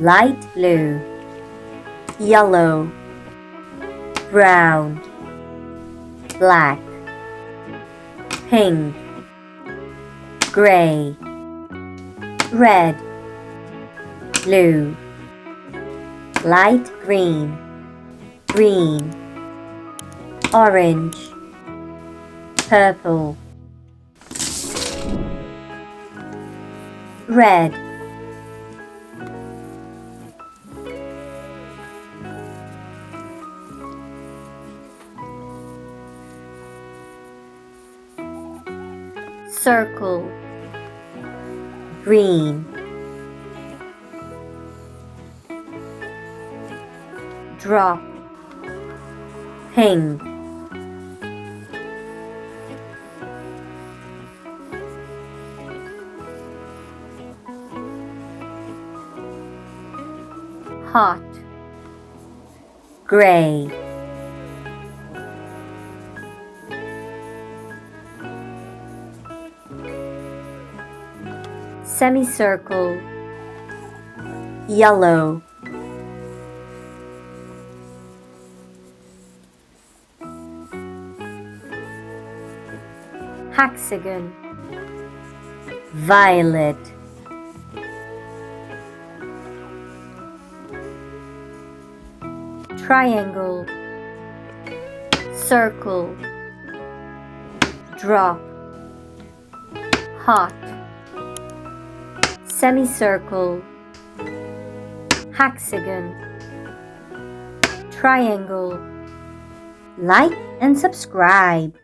light blue, yellow, brown, black, pink, gray, red, blue, light green, green, orange, purple, red, circle, green, drop, pink, hot, gray, semicircle, yellow, hexagon, violet, triangle, circle, drop, hot, semicircle, hexagon, triangle. Like and subscribe.